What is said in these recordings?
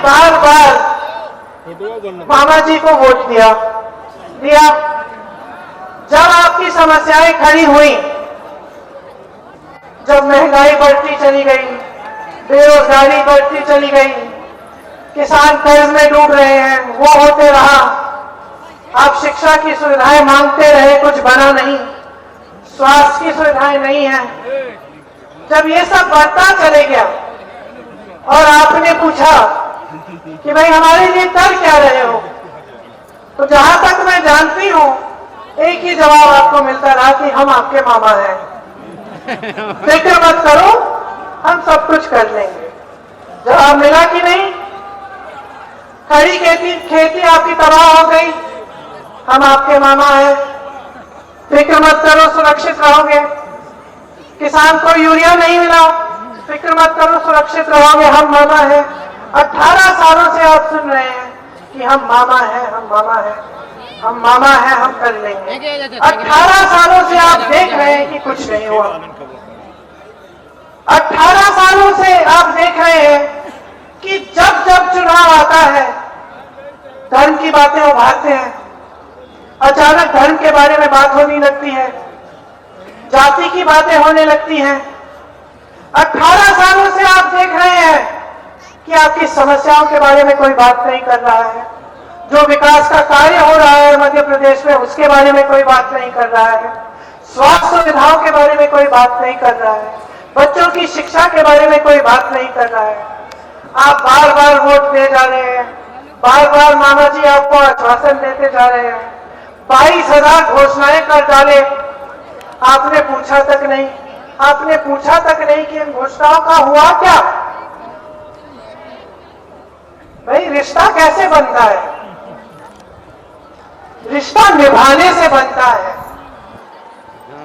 बार बार मामा जी को वोट दिया। जब आपकी समस्याएं खड़ी हुई, जब महंगाई बढ़ती चली गई, बेरोजगारी बढ़ती चली गई, किसान कर्ज में डूब रहे हैं, वो होते रहा, आप शिक्षा की सुविधाएं मांगते रहे, कुछ बना नहीं, स्वास्थ्य की सुविधाएं नहीं है। जब ये सब बढ़ता चले गया और आपने पूछा कि भाई हमारे लिए कर क्या रहे हो, तो जहां तक मैं जानती हूं एक ही जवाब आपको मिलता रहा कि हम आपके मामा हैं, फिक्र मत करो, हम सब कुछ कर लेंगे। जवाब मिला कि नहीं? खड़ी खेती आपकी तबाह हो गई, हम आपके मामा हैं, फिक्र मत करो, सुरक्षित रहोगे। किसान को यूरिया नहीं मिला, फिक्र मत करो, सुरक्षित रहोगे, हम मामा हैं। 18 सालों से आप सुन रहे हैं कि हम मामा हैं, हम मामा हैं, हम मामा हैं, हम कर लेंगे। 18 सालों से आप देख रहे हैं कि कुछ नहीं हुआ। 18 सालों से आप देख रहे हैं कि जब जब चुनाव आता है धर्म की बातें उभारते हैं, अचानक धर्म के बारे में बात होने लगती है, जाति की बातें होने लगती हैं। 18 सालों से आप देख रहे हैं कि आपकी समस्याओं के बारे में कोई बात नहीं कर रहा है, जो विकास का कार्य हो रहा है मध्य प्रदेश में उसके बारे में कोई बात नहीं कर रहा है, स्वास्थ्य सुविधाओं के बारे में कोई बात नहीं कर रहा है, बच्चों की शिक्षा के बारे में कोई बात नहीं कर रहा है। आप बार बार वोट दे जा रहे हैं, बार बार मामा जी आपको आश्वासन देते जा रहे हैं, 22,000 घोषणाएं कर डाले, आपने पूछा तक नहीं, आपने पूछा तक नहीं कि इन घोषणाओं का हुआ क्या। भाई रिश्ता कैसे बनता है? रिश्ता निभाने से बनता है,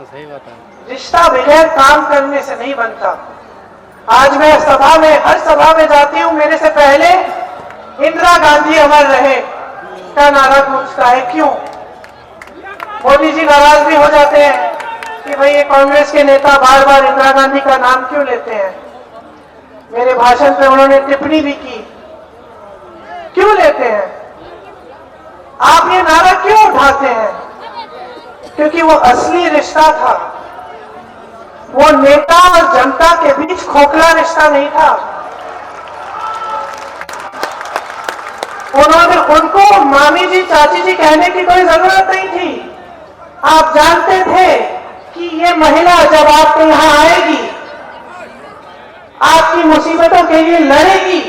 सही बात है। रिश्ता बगैर काम करने से नहीं बनता। आज मैं सभा में, हर सभा में जाती हूं, मेरे से पहले इंदिरा गांधी अमर रहे का नारा गूंजता है। क्यों? मोदी जी नाराज भी हो जाते हैं कि भाई ये कांग्रेस के नेता बार बार इंदिरा गांधी का नाम क्यों लेते हैं। मेरे भाषण पे उन्होंने टिप्पणी भी की, क्यों लेते हैं आप ये नारा, क्यों उठाते हैं? क्योंकि वो असली रिश्ता था, वो नेता और जनता के बीच खोखला रिश्ता नहीं था। उनको मामी जी, चाची जी कहने की कोई जरूरत नहीं थी। आप जानते थे कि ये महिला जब आपके यहां आएगी, आपकी मुसीबतों के लिए लड़ेगी,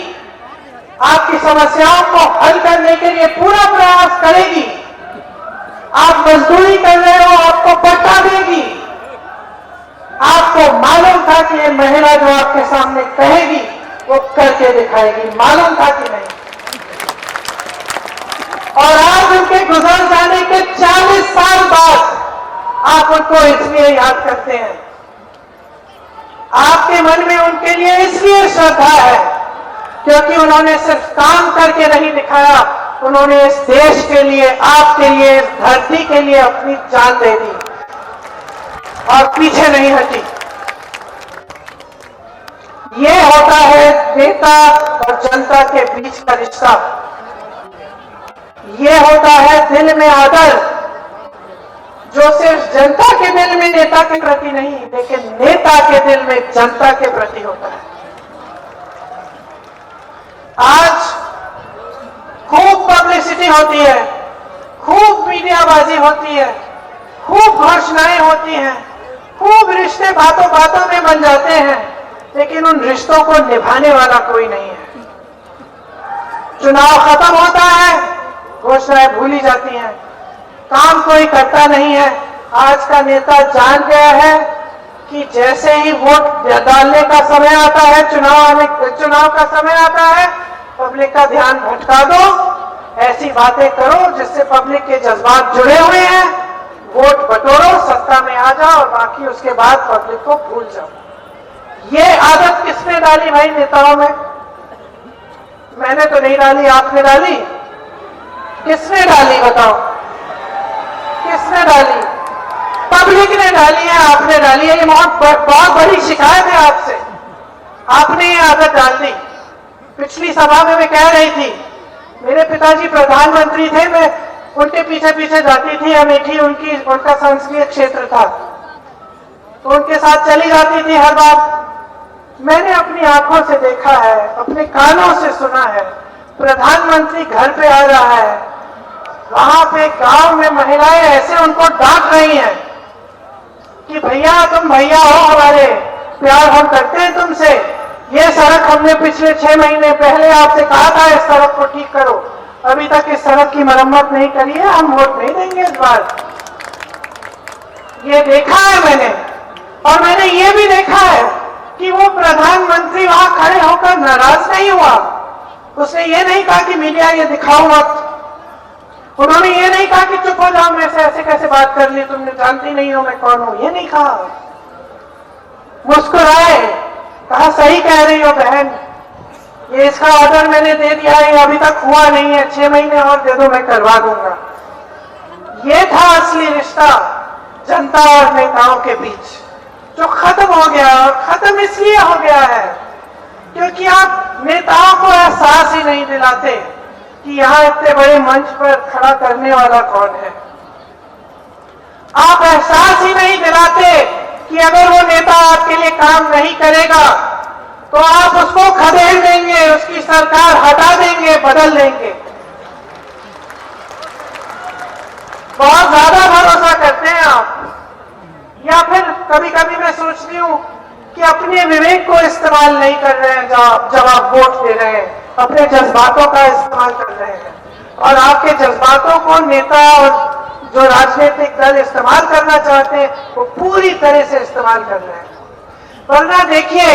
आपकी समस्याओं को हल करने के लिए पूरा प्रयास करेगी। आप मजदूरी कर रहे हो, आपको पट्टा देगी। आपको मालूम था कि ये महिला जो आपके सामने कहेगी वो करके दिखाएगी, मालूम था कि नहीं? और आज उनके गुजर जाने के 40 साल बाद आप उनको इसलिए याद करते हैं, आपके मन में उनके लिए इसलिए श्रद्धा है क्योंकि उन्होंने सिर्फ काम करके नहीं दिखाया, उन्होंने इस देश के लिए, आपके लिए, इस धरती के लिए अपनी जान दे दी और पीछे नहीं हटी। ये होता है नेता और जनता के बीच का रिश्ता। ये होता है दिल में आदर, जो सिर्फ जनता के दिल में नेता के प्रति नहीं, लेकिन नेता के दिल में जनता के प्रति होता है। आज खूब पब्लिसिटी होती है, खूब मीडियाबाजी होती है, खूब घोषणाएं होती हैं, खूब रिश्ते बातों बातों में बन जाते हैं, लेकिन उन रिश्तों को निभाने वाला कोई नहीं है। चुनाव खत्म होता है, घोषणाएं भूली जाती हैं, काम कोई करता नहीं है। आज का नेता जान गया है कि जैसे ही वोट डालने का समय आता है, चुनाव का समय आता है, पब्लिक का ध्यान भटका दो, ऐसी बातें करो जिससे पब्लिक के जज्बात जुड़े हुए हैं, वोट बटोरो, सत्ता में आ जाओ और बाकी उसके बाद पब्लिक को भूल जाओ। ये आदत किसने डाली भाई नेताओं में? मैंने तो नहीं डाली, आपने डाली? किसने डाली बताओ? किसने डाली? पब्लिक ने डाली है, आपने डाली है। ये बहुत बड़ी शिकायत है आपसे, आपने ये आदत डाल दी। पिछली सभा में मैं कह रही थी, मेरे पिताजी प्रधानमंत्री थे, मैं उनके पीछे पीछे जाती थी। अमेठी उनका संसदीय क्षेत्र था, तो उनके साथ चली जाती थी हर बार। मैंने अपनी आंखों से देखा है, अपने कानों से सुना है, प्रधानमंत्री घर पे आ रहा है, वहां पे गांव में महिलाएं ऐसे उनको डांट रही हैं कि भैया तुम भैया हो हमारे, प्यार हम करते हैं तुमसे, ये सड़क हमने पिछले 6 महीने पहले आपसे कहा था इस सड़क को ठीक करो, अभी तक इस सड़क की मरम्मत नहीं करी है, हम वोट नहीं देंगे इस बार। ये देखा है मैंने, और मैंने ये भी देखा है कि वो प्रधानमंत्री वहां खड़े होकर नाराज नहीं हुआ। उसने ये नहीं कहा कि मीडिया ये दिखाओ मत, उन्होंने ये नहीं कहा कि चुप हो जाओ, मैं से ऐसे कैसे बात कर ली, तुमने जानती नहीं हो मैं कौन हूं, ये नहीं कहा। मुस्कुराए, कहा सही कह रही हो बहन, ये इसका ऑर्डर मैंने दे दिया है, अभी तक हुआ नहीं है, 6 महीने और दे दो मैं करवा दूंगा। ये था असली रिश्ता जनता और नेताओं के बीच, जो खत्म हो गया। और खत्म इसलिए हो गया है क्योंकि आप नेताओं को एहसास ही नहीं दिलाते कि यहां इतने बड़े मंच पर खड़ा करने वाला कौन है। आप एहसास ही नहीं दिलाते कि अगर वो नेता आपके लिए काम नहीं करेगा तो आप उसको खदेड़ देंगे, उसकी सरकार हटा देंगे, बदल देंगे। बहुत ज्यादा भरोसा करते हैं आप, या फिर कभी कभी मैं सोचती हूं कि अपने विवेक को इस्तेमाल नहीं कर रहे हैं जब आप वोट दे रहे हैं, अपने जज्बातों का इस्तेमाल कर रहे हैं, और आपके जज्बातों को नेता और जो राजनीतिक दल इस्तेमाल करना चाहते हैं वो पूरी तरह से इस्तेमाल कर रहे हैं। वरना देखिए,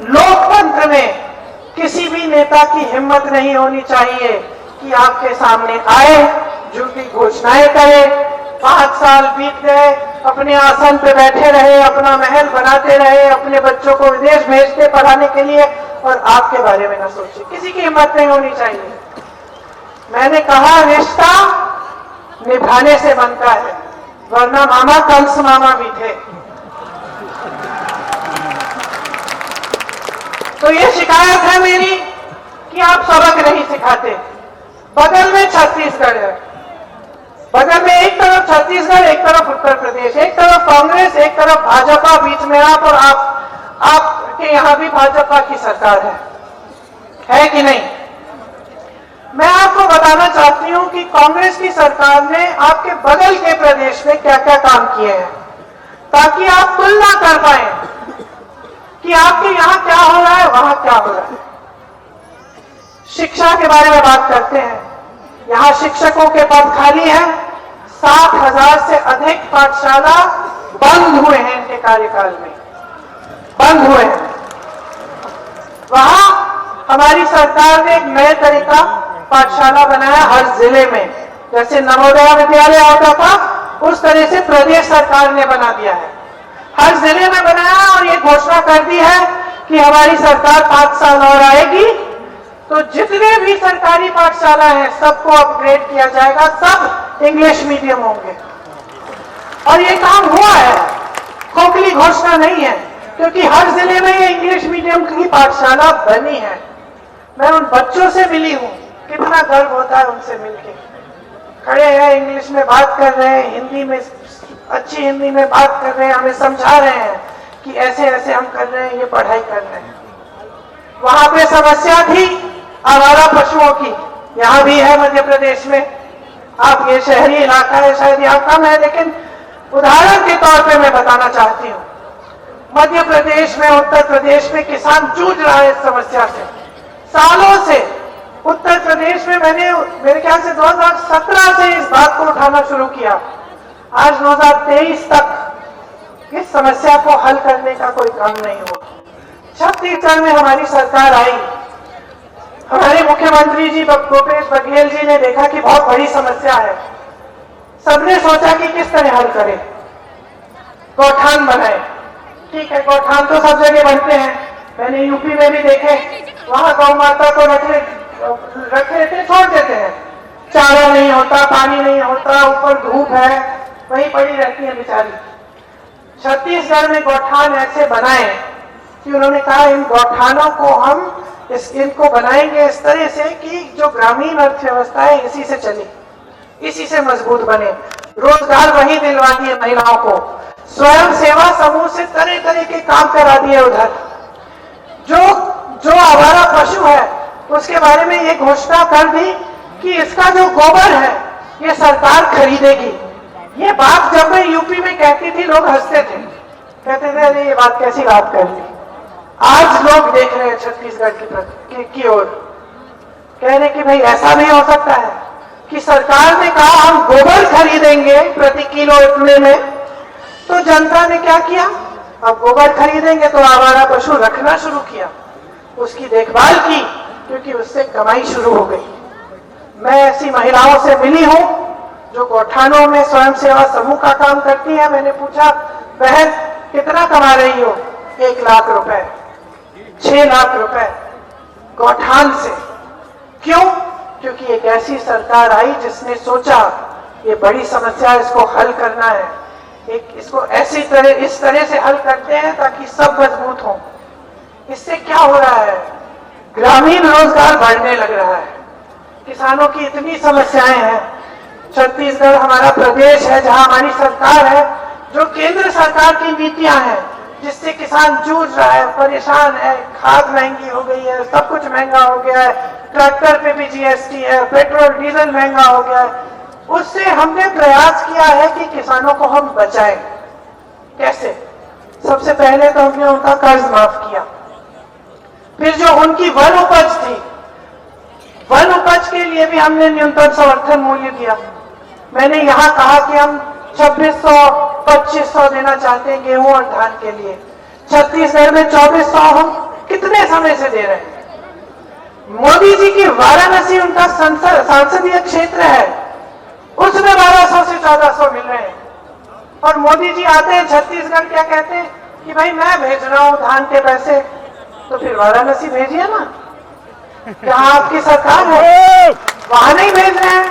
लोकतंत्र में किसी भी नेता की हिम्मत नहीं होनी चाहिए कि आपके सामने आए, झूठी घोषणाएं करे, 5 साल बीत गए, अपने आसन पे बैठे रहे, अपना महल बनाते रहे, अपने बच्चों को विदेश भेजते पढ़ाने के लिए, और आपके बारे में ना सोचे। किसी की हिम्मत नहीं होनी चाहिए। मैंने कहा रिश्ता निभाने से बनता है, वरना मामा कंस मामा भी थे। तो ये शिकायत है मेरी कि आप सबक नहीं सिखाते। बगल में छत्तीसगढ़ है, बगल में एक तरफ छत्तीसगढ़, एक तरफ उत्तर प्रदेश, एक तरफ कांग्रेस, एक तरफ भाजपा, बीच में आप, और आपके यहां भी भाजपा की सरकार है कि नहीं? मैं आपको बताना चाहती हूं कि कांग्रेस की सरकार ने आपके बगल के प्रदेश में क्या क्या काम किए हैं, ताकि आप तुलना कर पाए कि आपके यहां क्या हो रहा है, वहां क्या हो रहा है। शिक्षा के बारे में बात करते हैं। यहां शिक्षकों के पद खाली हैं, 60,000 से अधिक पाठशाला बंद हुए हैं इनके कार्यकाल में, बंद हुए हैं। वहां हमारी सरकार ने एक नए तरीका पाठशाला बनाया हर जिले में, जैसे नवोदय विद्यालय आता था उस तरह से प्रदेश सरकार ने बना दिया है, हर जिले में बनाया, और ये घोषणा कर दी है कि हमारी सरकार 5 साल और आएगी तो जितने भी सरकारी पाठशाला हैं सबको अपग्रेड किया जाएगा, सब इंग्लिश मीडियम होंगे। और ये काम हुआ है, खोखली घोषणा नहीं है, क्योंकि हर जिले में ये इंग्लिश मीडियम की पाठशाला बनी है। मैं उन बच्चों से मिली हूं, कितना गर्व होता है उनसे मिलके। खड़े हैं, इंग्लिश में बात कर रहे हैं, हिंदी में, अच्छी हिंदी में बात कर रहे हैं, हमें समझा रहे हैं कि ऐसे ऐसे हम कर रहे हैं, ये पढ़ाई कर रहे हैं। वहां पे समस्या थी आवारा पशुओं की, यहां भी है मध्य प्रदेश में। आप ये शहरी इलाका है, शायद यहाँ कम है, लेकिन उदाहरण के तौर पे मैं बताना चाहती हूँ, मध्य प्रदेश में, उत्तर प्रदेश में किसान जूझ रहा है इस समस्या से सालों से। उत्तर प्रदेश में मैंने मेरे ख्याल से 2017 से इस बात को उठाना शुरू किया, आज 2023 तक इस समस्या को हल करने का कोई काम नहीं हुआ। छत्तीसगढ़ में हमारी सरकार आई, हमारे मुख्यमंत्री जी भूपेश बघेल जी ने देखा कि बहुत बड़ी समस्या है, सबने सोचा कि किस तरह हल करें, गौठान बनाए। ठीक है, गौठान तो सब जगह बनते हैं, मैंने यूपी में भी देखे, वहां गौ माता को रख लेते, छोड़ देते हैं, चारा नहीं होता, पानी नहीं होता, ऊपर धूप है, वही पड़ी रहती है बेचारी। छत्तीसगढ़ में गौठान ऐसे बनाए कि उन्होंने कहा इन गौठानों को हम इनको बनाएंगे इस तरह से कि जो ग्रामीण अर्थव्यवस्था है इसी से चले, इसी से मजबूत बने। रोजगार वही दिलवा दिए महिलाओं को, स्वयं सेवा समूह से तरह तरह के काम करा दिए। उधर जो आवारा पशु है उसके बारे में ये घोषणा कर दी कि इसका जो गोबर है ये सरकार खरीदेगी। ये बात जब मैं यूपी में कहती थी लोग हंसते थे, कहते थे अरे ये बात कैसी बात कर दी। आज लोग देख रहे हैं छत्तीसगढ़ की ओर, कह रहे कि भाई ऐसा नहीं हो सकता है कि सरकार ने कहा हम गोबर खरीदेंगे प्रति किलो इतने में, तो जनता ने क्या किया, अब गोबर खरीदेंगे तो आवारा पशु रखना शुरू किया, उसकी देखभाल की, क्योंकि उससे कमाई शुरू हो गई। मैं ऐसी महिलाओं से मिली हूं जो गौठानों में स्वयं सेवा समूह का काम करती है। मैंने पूछा बहन कितना कमा रही हो, 1 लाख रुपए, 6 लाख रुपए गौठान से। क्यों? क्योंकि एक ऐसी सरकार आई जिसने सोचा ये बड़ी समस्या, इसको हल करना है, इसको इस तरह से हल करते हैं ताकि सब मजबूत हो। इससे क्या हो रहा है, ग्रामीण रोजगार बढ़ने लग रहा है। किसानों की इतनी समस्याएं हैं। छत्तीसगढ़ हमारा प्रदेश है जहां हमारी सरकार है, जो केंद्र सरकार की नीतियां हैं जिससे किसान जूझ रहा है, परेशान है। खाद महंगी हो गई है, सब कुछ महंगा हो गया है, ट्रैक्टर पे भी जीएसटी है, पेट्रोल डीजल महंगा हो गया है। उससे हमने प्रयास किया है कि किसानों को हम बचाएं। कैसे? सबसे पहले तो हमने उनका कर्ज माफ किया, फिर जो उनकी वन उपज थी, वन उपज के लिए भी हमने न्यूनतम समर्थन मूल्य दिया। मैंने यहाँ कहा कि हम 2600-2500 देना चाहते हैं गेहूं और धान के लिए। छत्तीसगढ़ में 2400 हम कितने समय से दे रहे हैं। मोदी जी की वाराणसी उनका संसदीय क्षेत्र है, उसमें 1200 से 1400 मिल रहे हैं। और मोदी जी आते हैं छत्तीसगढ़, क्या कहते हैं कि भाई मैं भेज रहा हूं धान के पैसे, तो फिर वाराणसी भेजिए ना, जहां आपकी सरकार है वहां नहीं भेज रहे हैं।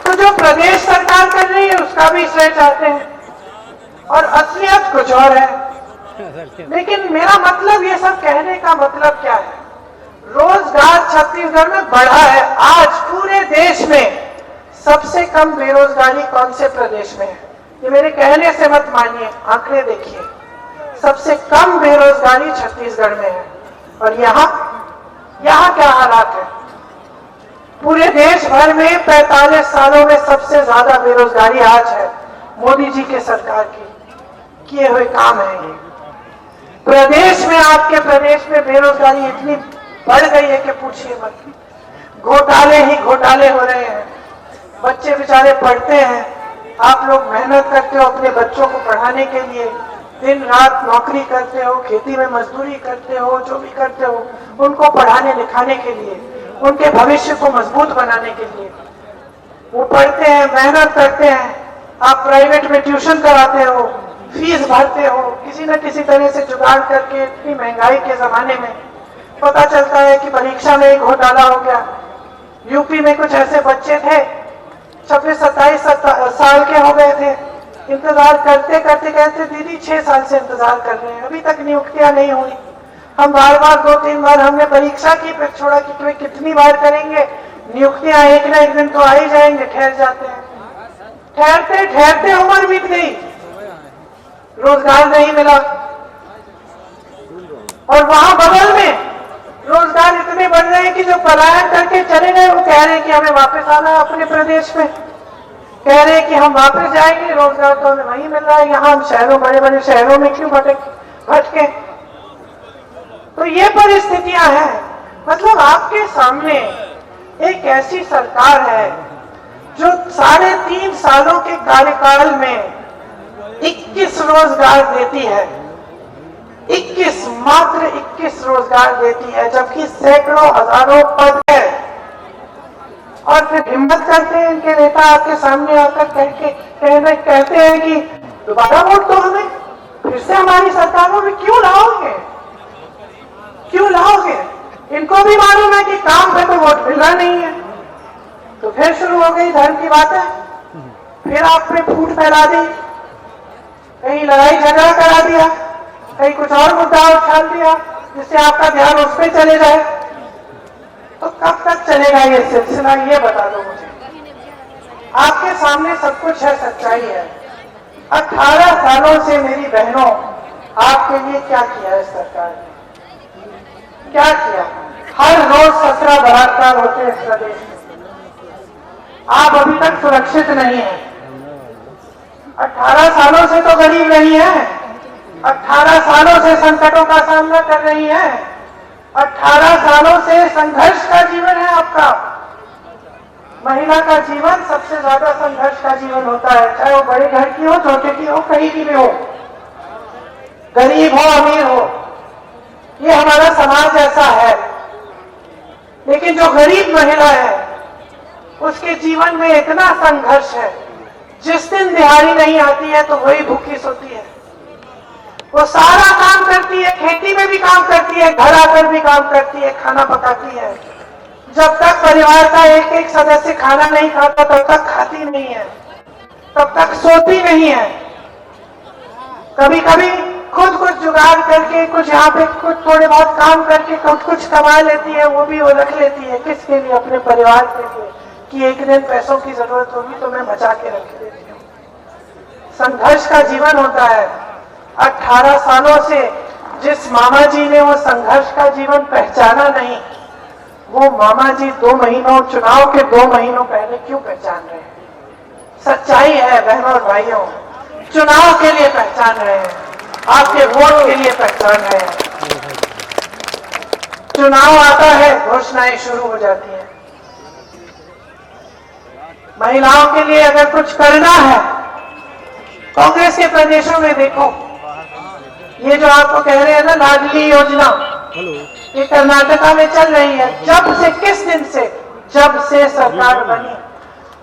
तो जो प्रदेश सरकार कर रही है उसका भी श्रेय चाहते हैं, और असलियत कुछ और है। लेकिन मेरा मतलब, ये सब कहने का मतलब क्या है, रोजगार छत्तीसगढ़ में बढ़ा है। आज पूरे देश में सबसे कम बेरोजगारी कौन से प्रदेश में है? ये मेरे कहने से मत मानिए, आंकड़े देखिए। सबसे कम बेरोजगारी छत्तीसगढ़ में है। और यहाँ क्या हालात है? पूरे देश भर में 45 सालों में सबसे ज्यादा बेरोजगारी आज है। मोदी जी के सरकार की किए हुए काम है ये। प्रदेश में, आपके प्रदेश में बेरोजगारी इतनी बढ़ गई है कि पूछिए मत। घोटाले ही घोटाले हो रहे हैं। बच्चे बेचारे पढ़ते हैं, आप लोग मेहनत करते हो अपने बच्चों को पढ़ाने के लिए, दिन रात नौकरी करते हो, खेती में मजदूरी करते हो, जो भी करते हो, उनको पढ़ाने लिखाने के लिए, उनके भविष्य को मजबूत बनाने के लिए। वो पढ़ते हैं, मेहनत करते हैं, आप प्राइवेट में ट्यूशन कराते हो, फीस भरते हो, किसी न किसी तरह से जुगाड़ करके। इतनी महंगाई के जमाने में पता चलता है कि परीक्षा में एक घोटाला हो गया। यूपी में कुछ ऐसे बच्चे थे, 26-27 साल के हो गए थे, इंतजार करते करते कहते दीदी 6 साल से इंतजार कर रहे हैं, अभी तक नियुक्तियां नहीं हुई। हम बार 2-3 बार हमने परीक्षा की, फिर छोड़ा कि तुम्हें कितनी बार करेंगे, नियुक्तियां एक ना एक दिन तो आ ही जाएंगे। ठहर जाते हैं, ठहरते ठहरते उम्र बीत गई, रोजगार नहीं मिला। और वहां बगल में रोजगार इतने बढ़ रहे हैं कि जो पलायन करके चले गए वो कह रहे हैं कि हमें वापस आना है अपने प्रदेश में, कह रहे हैं कि हम वापस जाएंगे, रोजगार तो हमें वहीं मिल रहा है, यहाँ हम शहरों, बड़े बड़े शहरों में क्यों भटके। तो ये परिस्थितियां हैं। मतलब आपके सामने एक ऐसी सरकार है जो 3.5 सालों के कार्यकाल में 21 रोजगार देती है, 21, मात्र 21 रोजगार देती है, जबकि सैकड़ों हजारों पद है। और फिर हिम्मत करते हैं इनके नेता आपके सामने आकर कहते हैं कि दोबारा वोट दो हमें, फिर से हमारी सरकारों में क्यों लाओगे, क्यों लाओगे। इनको भी मालूम है कि काम पे तो वोट मिलना नहीं है। तो फिर शुरू हो गई धर्म की बातें, फिर आप पे फूट फैला दी, कहीं लड़ाई झगड़ा करा दिया, कहीं कुछ और मुद्दा उछाल दिया जिससे आपका ध्यान उस पर चले जाए। तो कब तक चलेगा ये सिलसिला, ये बता दो मुझे। आपके सामने सब कुछ है, सच्चाई है। 18 सालों से मेरी बहनों आपके लिए क्या किया है सरकार ने, क्या किया? हर रोज 17 बलात्कार होते हैं इस प्रदेश में। आप अभी तक सुरक्षित नहीं है। 18 सालों से तो गरीब नहीं है, 18 सालों से संकटों का सामना कर रही है, 18 सालों से संघर्ष का जीवन है आपका। महिला का जीवन सबसे ज्यादा संघर्ष का जीवन होता है, चाहे वो बड़े घर की हो, छोटे की हो, कहीं की भी हो, गरीब हो अमीर हो, ये हमारा समाज ऐसा है। लेकिन जो गरीब महिला है उसके जीवन में इतना संघर्ष है, जिस दिन दिहाड़ी नहीं आती है तो वही भूखी सोती है। वो सारा काम करती है, खेती में भी काम करती है, घर आकर भी काम करती है, खाना पकाती है। जब तक परिवार का एक एक सदस्य खाना नहीं खाता तब तक खाती नहीं है, तब तक सोती नहीं है। कभी कभी खुद कुछ जुगाड़ करके, कुछ यहाँ पे कुछ थोड़े बहुत काम करके कुछ कमा लेती है, वो भी वो रख लेती है। किसके लिए? अपने परिवार के लिए, कि एक दिन पैसों की जरूरत होगी तो मैं बचा के रख देती हूँ। संघर्ष का जीवन होता है। 18 सालों से जिस मामा जी ने वो संघर्ष का जीवन पहचाना नहीं, वो मामा जी 2 महीनों, चुनाव के 2 महीनों पहले क्यों पहचान रहे हैं? सच्चाई है बहनों और भाइयों, चुनाव के लिए पहचान रहे हैं, आपके वोट के लिए पहचान रहे हैं। चुनाव आता है, घोषणाएं शुरू हो जाती हैं। महिलाओं के लिए अगर कुछ करना है, कांग्रेस के प्रदेशों में देखो, ये जो आपको कह रहे हैं ना लाडली योजना, ये कर्नाटका में चल रही है। जब से, किस दिन से? जब से सरकार बनी,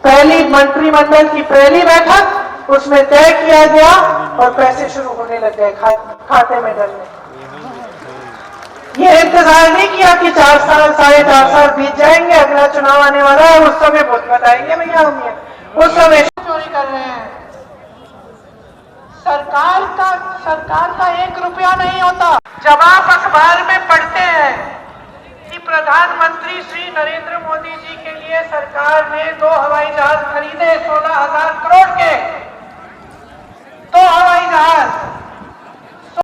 पहली मंत्रिमंडल की पहली बैठक, उसमें तय किया गया और पैसे शुरू होने लग गए खाते में डलने। ये इंतजार नहीं किया कि 4 साल 4.5 साल बीत जाएंगे, अगला चुनाव आने वाला है, उस समय बहुत बताएंगे भैया हम ये, उस समय चोरी कर रहे हैं। सरकार का 1 रुपया नहीं होता। जब आप अखबार में पढ़ते हैं कि प्रधानमंत्री श्री नरेंद्र मोदी जी के लिए सरकार ने 2 हवाई जहाज खरीदे 16,000 करोड़ के, 2 हवाई जहाज,